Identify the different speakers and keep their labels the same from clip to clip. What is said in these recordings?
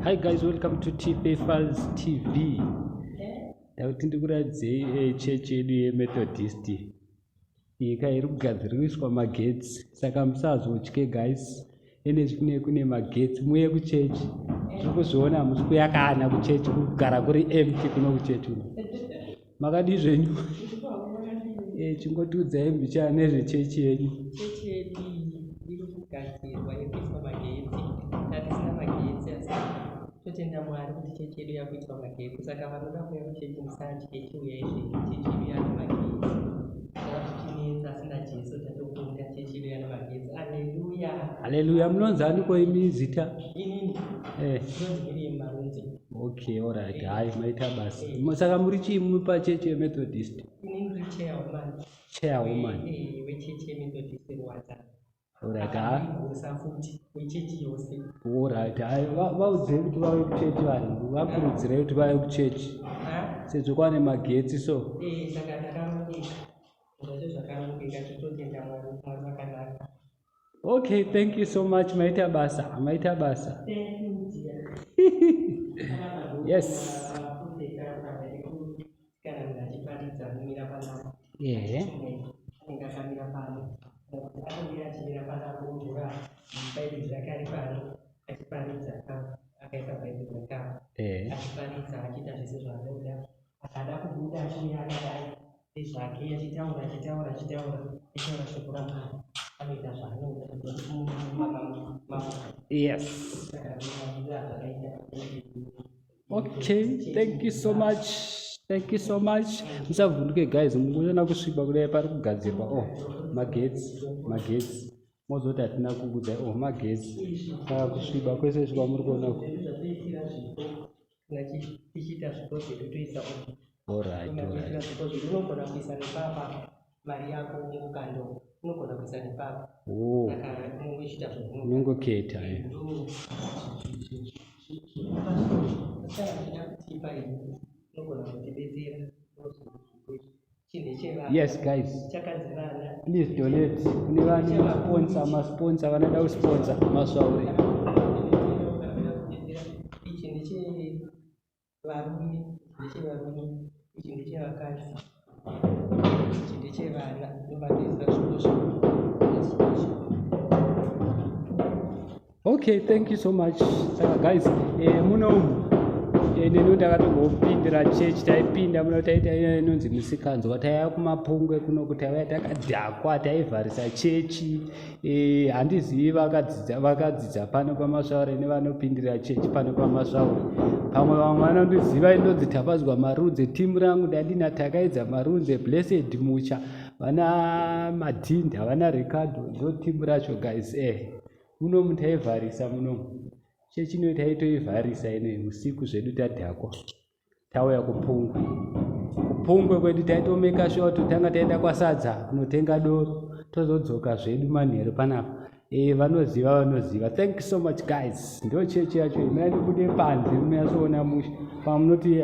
Speaker 1: Hi guys, welcome to T-Files TV. Ndikuratidze chechi yedu yeMethodist nyika iri kugadziriswa magetsi, saka musazotye guys. Ene kune magetsi muye kuchechi. Tiri kuzviona hamusi kuyakana kuchechi, kugara kuri empty kuno kuchechi. Makadi zvenyu chingotiudzai mbichana nezvechechi yenyu.
Speaker 2: Chechi yedu iri kugadzirwa yekuiswa magetsi. Hatisina magetsi asi totenda Mwari kuti chechi yedu yakuiswa magetsi. Saka vanoda kuuya kuchechi musatye, chiuyai zvenyu. Chechi yedu yana magetsi. Tichitinetsa asina Jesu tatokunda chechi yedu yana magetsi. Haleluya.
Speaker 1: Haleluya. Munonzi aniko imi zita?
Speaker 2: Inini. Ndinonzi Miriam Marunzi.
Speaker 1: Okay, alright. Hai, maita basi. Saka muri chii pachechi yeMethodist?
Speaker 2: Inini ndiri chairwoman.
Speaker 1: Chairwoman.
Speaker 2: Wechechi yeMethodist Rwanda.
Speaker 1: Alright.
Speaker 2: Kusa futi wechechi yose.
Speaker 1: Alright. Hai, vaudzei kuti vauye kuchechi vanhu. Vakurudzirei kuti vauye kuchechi. Sezvo kwane magetsi so.
Speaker 2: Saka ndakarongeka. Zvacho zvakarongeka tototenda Mwari vakanaka.
Speaker 1: Okay, thank you so much. Maita basa. Maita basa.
Speaker 2: Thank you, dear.
Speaker 1: Yes. Yeah. Yes. Okay, thank you so much. Thank you so much. Musavhunduke guys, mukuona kusviba kudai pari kugadzirwa magetsi. Mozoti hatina kukudzai magetsi. Saka kusviba kwese zvika muri kuona ku. Alright.
Speaker 2: Unogona kuisa nepapa mari yako mukando. Unogona kuisa nepapa. Saka unongochita zvako.
Speaker 1: Unongoketa. Yes guys, please donate. Kune vane masponsor vanoda kusponsor Masvaure.
Speaker 2: Ichi ndechevarume, ichi ndechevakadzi, ichi ndechevana, ndovandoisa zvipo.
Speaker 1: Okay, thank you so much. Saka guys, muno neno takatongopindira chechi, taipinda muno taita inonzi Musikanzwa, taiya kumapungwe kuno kuti taiya takadhakwa, taivharisa chechi. Handizivi vakadzidza pano paMasvaure nevanopindira chechi pano paMasvaure. Pamwe vamwe vanondiziva inonzi Tapadzwa Marunze, timu rangu dandina Takaidza Marunze, Blessed Mucha, vana Madhinda, vana Ricardo, ndo timu racho guys. Muno mutaivharisa muno. Chechi ino taitoivharisa ino usiku zvedu tadhakwa. Tauya kupungwe kwedu taitomeka sure totanga taenda kwasadza kunotenga doro tozodzoka zvedu manheru panapa. Vanoziva. Thank you so much guys. Ndo chechi yacho imaindibude panze munasoona musha. Pamunoti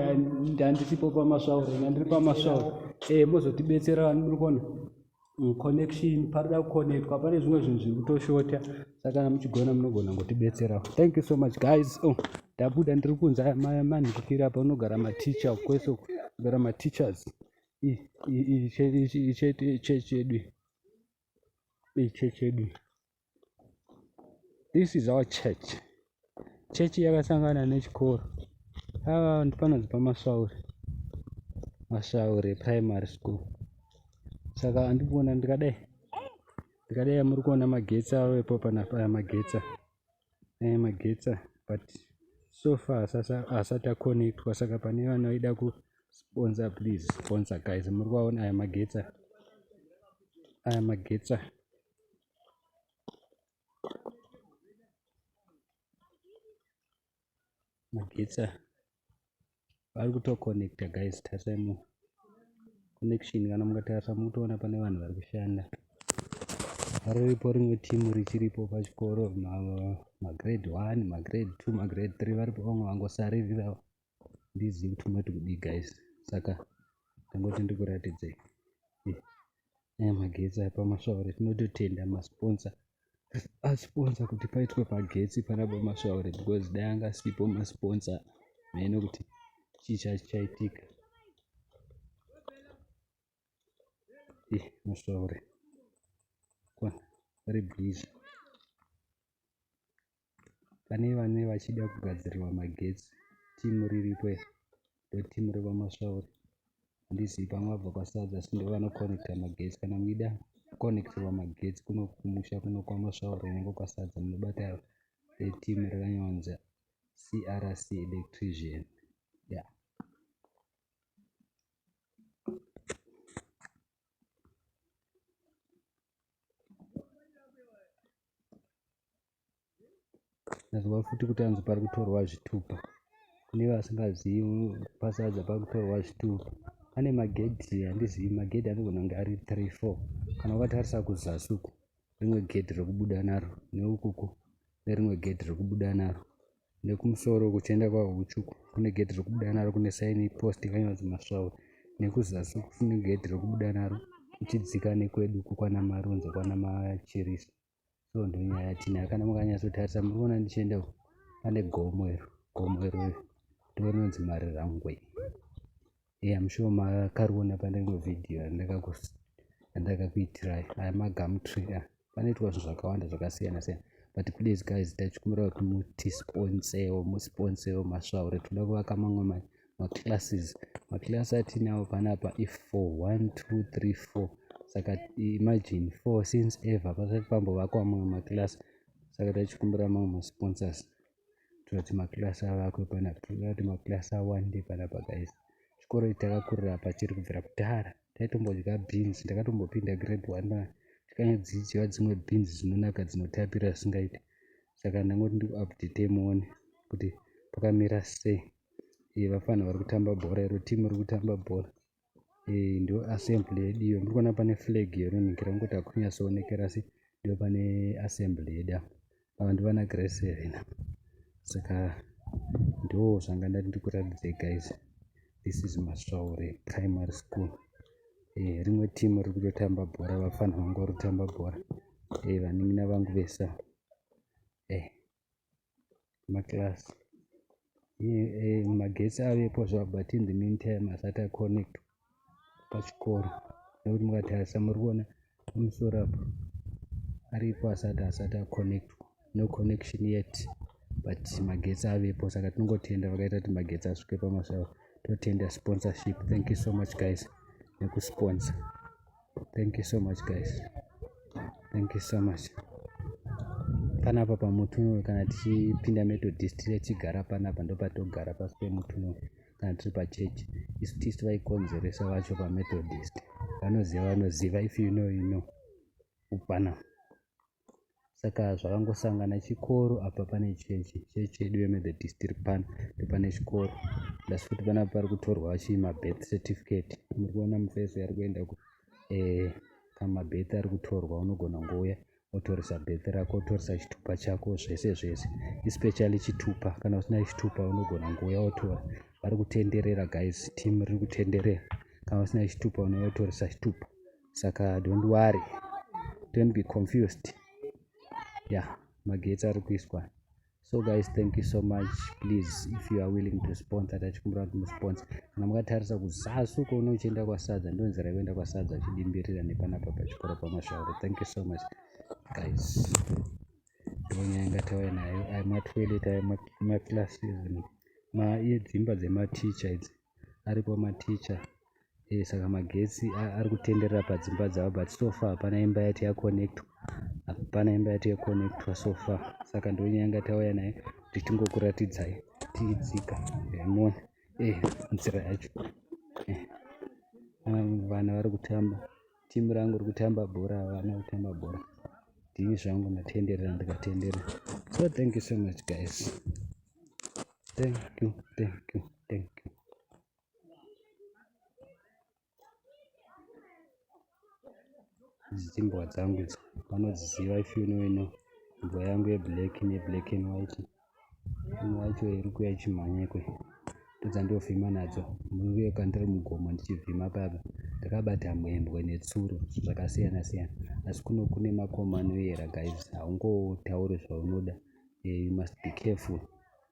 Speaker 1: handisipo paMasvaure, ndandiri paMasvaure. Mozotibetsera vanhu muri kuona. Connection parida kuconnectwa pane zvimwe zvinhu zviri kutoshota, saka muchigona munogona ngotibetsera. Thank you so much guys. Ndabuda ndiri kunza manhikira apa unogara maticha kweso kugara mateachers. Chechi yedu. This is our church. Chechi yakasangana nechikoro. Ava ndipanonzi paMasvaure Primary School. Saka andikuona ndikadai muri kuona magetsi avo ipo panapa magetsa but so far asati aconnectwa, saka pane vanoida kusponsor, please sponsor guys. Muri kuona aya magetsa vari kutoconnecta guys. Tasaimu connection kana mukatarisa mutoona pane vanhu vari kushanda. Varipo rimwe timu richiripo pachikoro, magrade 1, magrade 2, magrade 3 varipo vamwe vangosaririra. Ndizivi kuti munoti kudii guys, saka ndangoti ndikuratidzei magetsi paMasvaure. Tinototenda masponsor asponsa kuti paitwe pagetsi panapa Masvaure, because dai angasipo masponsa mhene kuti chii chaitika. Masvaure vari bhizi. Pane vane vachida kugadzirirwa magetsi, timu riripo ndo timu revamasvaure. Handizivi pamwe vabva kwasadza asi ndo vanokonekta magetsi. Kana muida kukonekterwa magetsi kuno kumusha kuno kwamasvaure nengo kwasadza, munobata timu rakanyonza CRC electrician. Nazwa futi kuti anzi pari kutorwa zvitupa. Kune vasingazivi pasadza pari kutorwa zvitupa. Pane magedhi, handizivi magedhi anogona kunge ari 3-4. Kana ukatarisa kuzasi uku rimwe gedhi rekubuda naro, neukuku nerimwe gedhi rekubuda naro, nekumusoro kuchienda kwahuchuku kune gedhi rekubuda naro, kune saini post yakanyonzi Masvaure. Nekuzasi uku kune gedhi rekubuda naro uchidzika nekwedu kwana marunze kwana machirisa. So ndo nyaya yatina. Kana mukanyatsotarisa muriona ndichienda pane gomo ndo rinonzi Marirangwe. Amushuwa makariona pane vhidhiyo yandakakuitirai. Aya magumtree, panoitwa zvinhu zvakawanda zvakasiyana siyana. But please guys, tachikumbira kuti musponsewo Masvaure. Toda kuvaka mamwe maclasses. Maclass atinawo panapa i4, 1 2 3 4. Saka imagine 4 since ever pasati pambovakwa mamwe maclass. Saka tachikumbira mamwe masponsors kuti maclass avakwe panapa. Toda kuti maclass awande panapa guys. Chikoro takakurira apa chiri kubvira kudhara. Taitombodya beans, ndakatombopinda grade 1 pana tikanyadzidziva dzimwe beans dzinonaka dzinotapira zvisingaiti. Saka ndangoti ndikuupdate muone kuti pakamira sei. Vafana vari kutamba bhora, iro timu riri kutamba bhora. Ndo assembly yedu iyo. Ndikuona pane flag yoroningira ngoti hakunyatsoonekera asi ndo pane assembly yedu. Ava ndivana Grace Helena. Saka ndo zvanga ndati ndikuratidzei guys. This is Masvaure Primary School. Rimwe timu riri kutotamba bhora, vafana vangu vari kutamba bhora. Vanin'ina vangu vesa. Maclass. Magetsi avepo zvavo, but in the meantime asati aconnect pachikoro. Nekuti mukatarisa muri kuona pamusoro apo aripo asati aconnect. No connection yet, but magetsi avepo. Saka tinongotenda vakaita kuti magetsi asvike paMasvaure. Totenda sponsorship. Thank you so much guys nekusponsor. Thank you so much guys. Thank you so much. Panapa pamutuno kana tichipinda Methodist tichigara panapa ndo patogara pasi pemutuno kana tiri pachechi. Isu tisu vaikonzeresa vacho paMethodist. Vanoziva, if you know you know. Upana. Saka zvakangosangana chikoro apa pane chechi yedu yeMethodist iri pano ndo pane chikoro. Ndasi kuti panapa pari kutorwa birth certificate. Muri kuona mufeso ari kuenda pamabirth ari kutorwa. Unogona ngouya wotoresa birth rako, wotoresa chitupa chako, zvese especially chitupa. Kana usina chitupa unogona ngouya wotora. Vari kutenderera guys, team riri kutenderera. Kana usina chitupa unouya wotoresa chitupa. Saka don't worry, don't be confused. Magetsi ari kuiswa. So guys, thank you so much. Please, if you are willing to sponsor, tachikumbira kuti musponsor. Kana mukatarisa kuzasi uko unochienda kwasadza ndo nzira yekuenda kwasadza uchidimbirira nepanapa pachikoro paMasvaure. Thank you so much guys. Ndonyaya ngatauya nayo. Aya matoilet, aya maclasses, dzimba dzematicha idzi. Aripo maticha. Saka magetsi ari kutenderera padzimba dzavo, but so far hapana imba yati yakonectwa. Hapana imba yati yakonectwa so far. Saka ndonyaya ngatauya nayo kuti tingokuratidzai tiidzika. Muone nzira yacho. Vana vari kutamba. Timu rangu riri kutamba bhora, vana kutamba bhora. Ndini zvangu ndatenderera ndikatenderera. So thank you so much guys. Thank you. Idzi imbwa dzangu idzi. Vanodziziva, if you know you know. Imbwa yangu yeblack and white. Imwe yacho iri kuuya ichimhanya ikwe. dzandovhima nadzo muye kandiri mugomo ndichivhima papa ndakabata mwembwe netsuro zvakasiyana siyana asi kuno kune makomo anoyera guys haungotauri zvaunoda you must be careful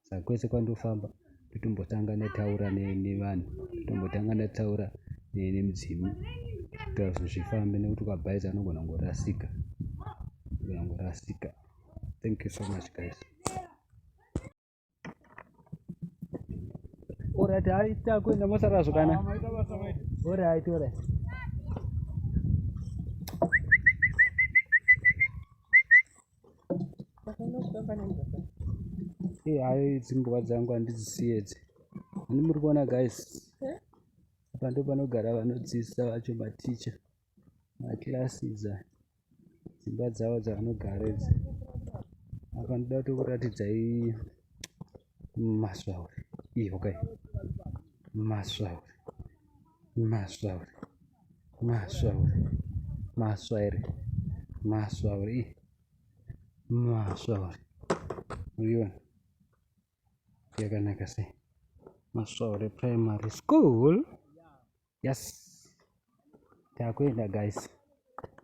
Speaker 1: saka kwese kwandofamba totombotanga nataura nevanhu totombotanga nataura nemudzimu kuitira kuti zvifambe nekuti ukabhaidza anogona ngorasika thank you so much guys. Alright, haita kuenda Maswera zvakana. Alright. Hayi dzimbwa dzangu handidzisiyedze. Ani muri kuona guys. Apa ndo panogara vanodzidzisa vacho maticha. Maclasses dzimba dzavo dzavanogara idzi. Apa ndoda kutokuradzidzai masvaure. Okay. Masvaure. Uliona? Yakanaka sei. Masvaure Primary School. Yes. Takuenda guys.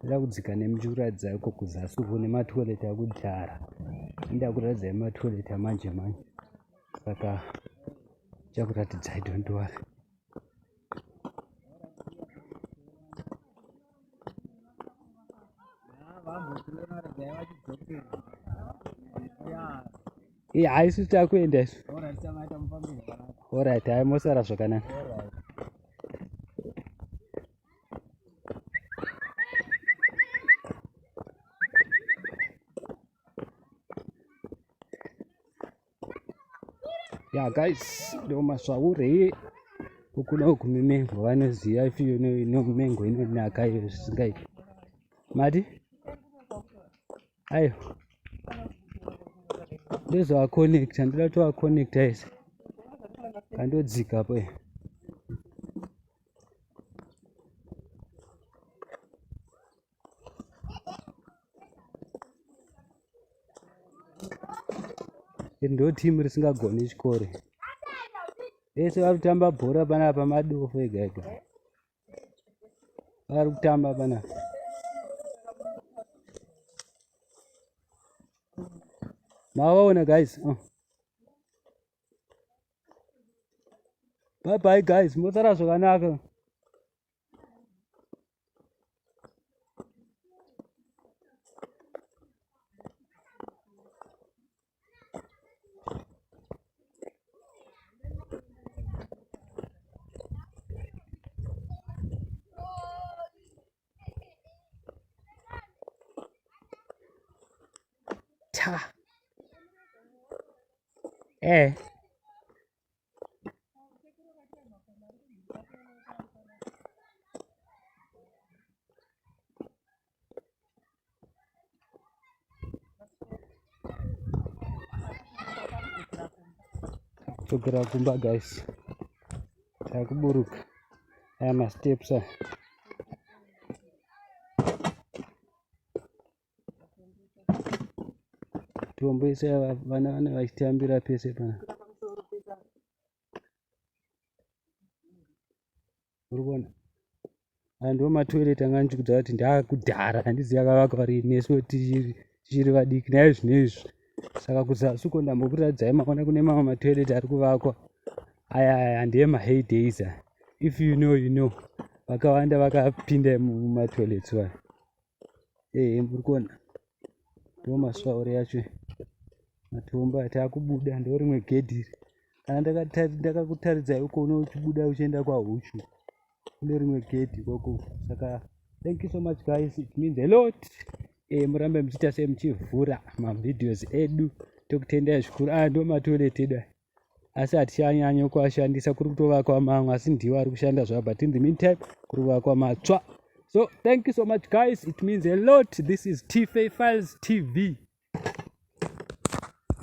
Speaker 1: Ndada kudzika nemuchiratidza uko kuzasi uko nematoilet akudhara. Ndada kuratidza matoilet amanje manje. Saka chakuratidzai don't worry. Haisi takuenda isu. Alright, hai Maswera zvakanaka. Yeah guys, ndo masvaure ukuno kumimengo vanoziva if you know mengo inonaka iyo zvisingaiti. Mati? Ayo. Ndozva connecta, ndoda tova connecta isi. Kandodzika hapo. Ndo timu risingagoni chikoro. Vese vari kutamba bhora panapa madofo ega ega. Vari kutamba panapa. Mavaona guys. Bye bye guys. Maswera zvakanaka. Ta. Togera kumba guys. Takuburuka. Aya masteps. Tombo ise vana vachitambira pese pana. Urikuona? Ando matoilet anga ndichikudza kuti ndakudhara handiziva kavakwa rini nesu tichiri vadiki naye zvinezvi. Saka kuzasi uko ndambokuratidzai makona kune mamwe matoilet ari kuvakwa. Aya ndiye maheydays. If you know, you know. Vakawanda vakapinda mumatoilets waya. Muri kuona? Ndo masvaure yacho. Matombo atakubuda ndo rimwe gedhi. Kana ndakakutaridzai uko unochibuda uchienda kwaHuchu. Kune rimwe gedhi koko. Saka thank you so much guys. It means a lot. Murambe muchiita semuchivhura mavideos edu. Tokutendai zvikuru. Ndo matoilet edu. Asi hatichanyanya kuashandisa kuri kutovakwa mamwe asi ndiwo ari kushanda zvavo but in the meantime kuri kuvakwa matsva. So thank you so much guys. It means a lot. This is T-Files TV.